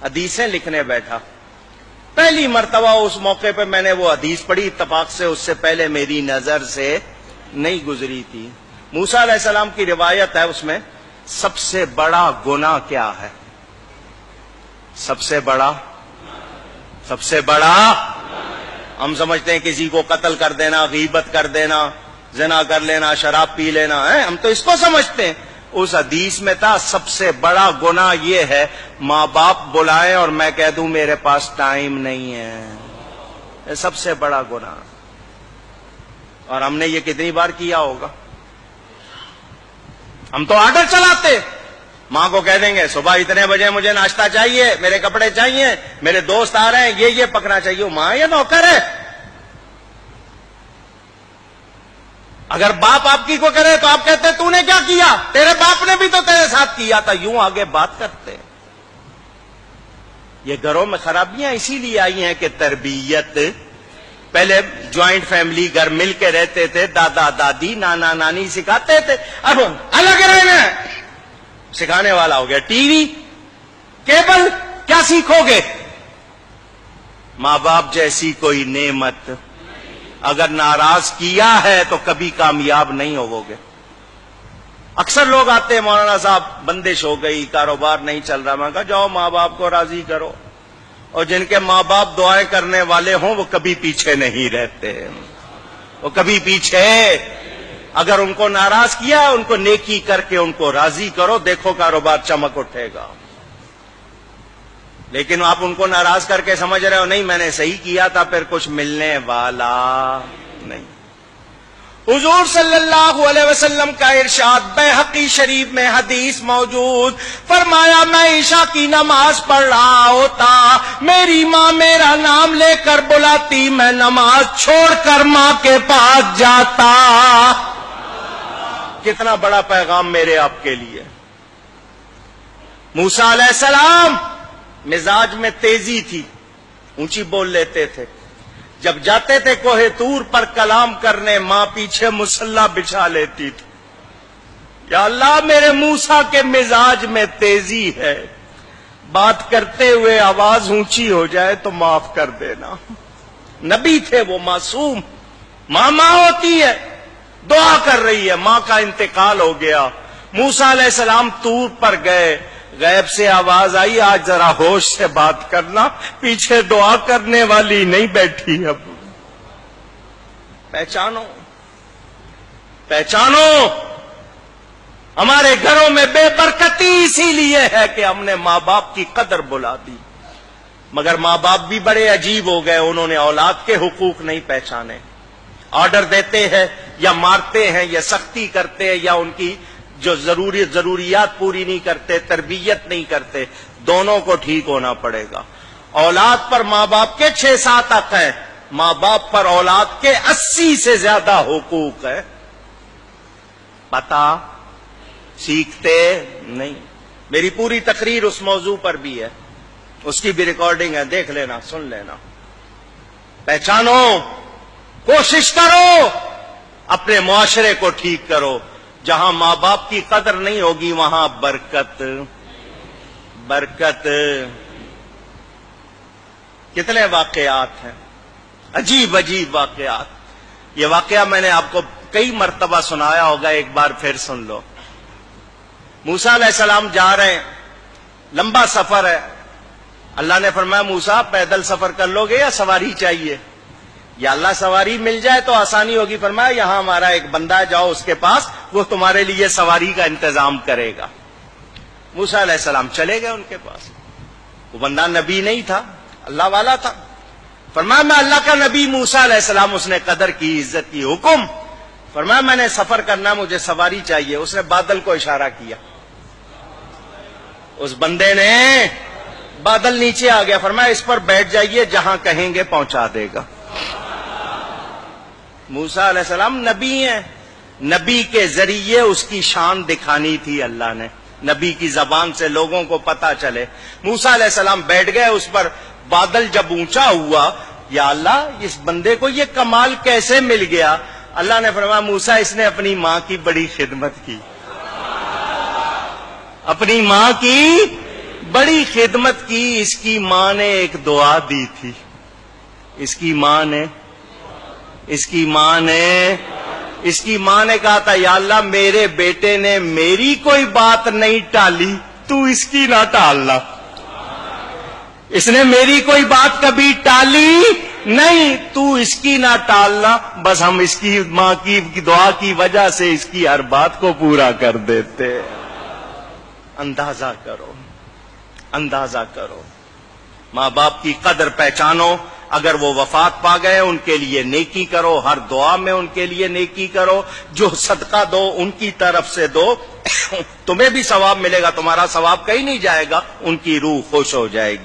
حدیثیں لکھنے بیٹھا. پہلی مرتبہ اس موقع پہ میں نے وہ حدیث پڑھی, اتفاق سے اس سے پہلے میری نظر سے نہیں گزری تھی. موسیٰ علیہ السلام کی روایت ہے, اس میں سب سے بڑا گناہ کیا ہے؟ سب سے بڑا ہم سمجھتے ہیں کسی کو قتل کر دینا, غیبت کر دینا, زنا کر لینا, شراب پی لینا ہے, ہم تو اس کو سمجھتے ہیں. اس حدیث میں تھا سب سے بڑا گناہ یہ ہے ماں باپ بلائیں اور میں کہہ دوں میرے پاس ٹائم نہیں ہے. یہ سب سے بڑا گناہ. اور ہم نے یہ کتنی بار کیا ہوگا؟ ہم تو آرڈر چلاتے, ماں کو کہہ دیں گے صبح اتنے بجے مجھے ناشتہ چاہیے, میرے کپڑے چاہیے, میرے دوست آ رہے ہیں, یہ پکنا چاہیے. ماں یہ نوکر ہے. اگر باپ آپ کی کو کرے تو آپ کہتے تو نے کیا کیا, تیرے باپ نے بھی تو تیرے ساتھ کیا تھا. یوں آگے بات کرتے. یہ گھروں میں خرابیاں اسی لیے آئی ہیں کہ تربیت, پہلے جوائنٹ فیملی گھر مل کے رہتے تھے, دادا دادی نانا نانی سکھاتے تھے. اب الگ رہنا سکھانے والا ہو گیا ٹی وی, کیبل, کیا سیکھو گے؟ ماں باپ جیسی کوئی نعمت اگر ناراض کیا ہے تو کبھی کامیاب نہیں ہوو گے. اکثر لوگ آتے ہیں, مولانا صاحب بندش ہو گئی, کاروبار نہیں چل رہا. میں کہا جاؤ ماں باپ کو راضی کرو, اور جن کے ماں باپ دعائیں کرنے والے ہوں وہ کبھی پیچھے نہیں رہتے, وہ کبھی پیچھے. اگر ان کو ناراض کیا ان کو نیکی کر کے ان کو راضی کرو, دیکھو کاروبار چمک اٹھے گا. لیکن آپ ان کو ناراض کر کے سمجھ رہے ہو نہیں میں نے صحیح کیا تھا, پھر کچھ ملنے والا نہیں. حضور صلی اللہ علیہ وسلم کا ارشاد بیہقی شریف میں حدیث موجود, فرمایا میں عشاء کی نماز پڑھ رہا ہوتا, میری ماں میرا نام لے کر بلاتی, میں نماز چھوڑ کر ماں کے پاس جاتا. کتنا بڑا پیغام میرے آپ کے لیے. موسیٰ علیہ السلام مزاج میں تیزی تھی, اونچی بول لیتے تھے. جب جاتے تھے کوہ طور پر کلام کرنے, ماں پیچھے مصلی بچھا لیتی تھی. یا اللہ میرے موسیٰ کے مزاج میں تیزی ہے, بات کرتے ہوئے آواز اونچی ہو جائے تو معاف کر دینا. نبی تھے وہ, معصوم. ماں ہوتی ہے, دعا کر رہی ہے, ماں کا انتقال ہو گیا. موسیٰ علیہ السلام طور پر گئے, غیب سے آواز آئی آج ذرا ہوش سے بات کرنا, پیچھے دعا کرنے والی نہیں بیٹھی. اب پہچانو ہمارے گھروں میں بے برکتی اسی لیے ہے کہ ہم نے ماں باپ کی قدر بلا دی. مگر ماں باپ بھی بڑے عجیب ہو گئے, انہوں نے اولاد کے حقوق نہیں پہچانے. آرڈر دیتے ہیں یا مارتے ہیں یا سختی کرتے ہیں یا ان کی جو ضروریات پوری نہیں کرتے, تربیت نہیں کرتے. دونوں کو ٹھیک ہونا پڑے گا. اولاد پر ماں باپ کے 6-7 حق ہیں, ماں باپ پر اولاد کے 80 سے زیادہ حقوق ہے. پتہ سیکھتے نہیں. میری پوری تقریر اس موضوع پر بھی ہے, اس کی بھی ریکارڈنگ ہے, دیکھ لینا, سن لینا. پہچانو, کوشش کرو, اپنے معاشرے کو ٹھیک کرو. جہاں ماں باپ کی قدر نہیں ہوگی وہاں برکت. کتنے واقعات ہیں, عجیب واقعات. یہ واقعہ میں نے آپ کو کئی مرتبہ سنایا ہوگا, ایک بار پھر سن لو. موسیٰ علیہ السلام جا رہے ہیں, لمبا سفر ہے. اللہ نے فرمایا موسیٰ پیدل سفر کر لو گے یا سواری چاہیے؟ یا اللہ سواری مل جائے تو آسانی ہوگی. فرمایا یہاں ہمارا ایک بندہ ہے, جاؤ اس کے پاس, وہ تمہارے لیے سواری کا انتظام کرے گا. موسیٰ علیہ السلام چلے گئے ان کے پاس. وہ بندہ نبی نہیں تھا, اللہ والا تھا. فرمایا میں اللہ کا نبی موسیٰ علیہ السلام. اس نے قدر کی, عزت کی. حکم. فرمایا میں نے سفر کرنا, مجھے سواری چاہیے. اس نے بادل کو اشارہ کیا, اس بندے نے, بادل نیچے آ گیا. فرمایا اس پر بیٹھ جائیے, جہاں کہیں گے پہنچا دے گا. موسیٰ علیہ السلام نبی ہیں, نبی کے ذریعے اس کی شان دکھانی تھی اللہ نے, نبی کی زبان سے لوگوں کو پتا چلے. موسیٰ علیہ السلام بیٹھ گئے اس پر. بادل جب اونچا ہوا, یا اللہ اس بندے کو یہ کمال کیسے مل گیا؟ اللہ نے فرمایا موسیٰ اس نے اپنی ماں کی بڑی خدمت کی, اپنی ماں کی بڑی خدمت کی. اس کی ماں نے ایک دعا دی تھی. اس کی ماں نے کہا تھا یا اللہ میرے بیٹے نے میری کوئی بات نہیں ٹالی, تو اس کی نہ ٹالنا. اس نے میری کوئی بات کبھی ٹالی نہیں, تو اس کی نہ ٹالنا. بس ہم اس کی ماں کی دعا کی وجہ سے اس کی ہر بات کو پورا کر دیتے. اندازہ کرو. ماں باپ کی قدر پہچانو. اگر وہ وفات پا گئے ان کے لیے نیکی کرو, ہر دعا میں ان کے لیے نیکی کرو. جو صدقہ دو ان کی طرف سے دو, تمہیں بھی ثواب ملے گا, تمہارا ثواب کہیں نہیں جائے گا, ان کی روح خوش ہو جائے گی.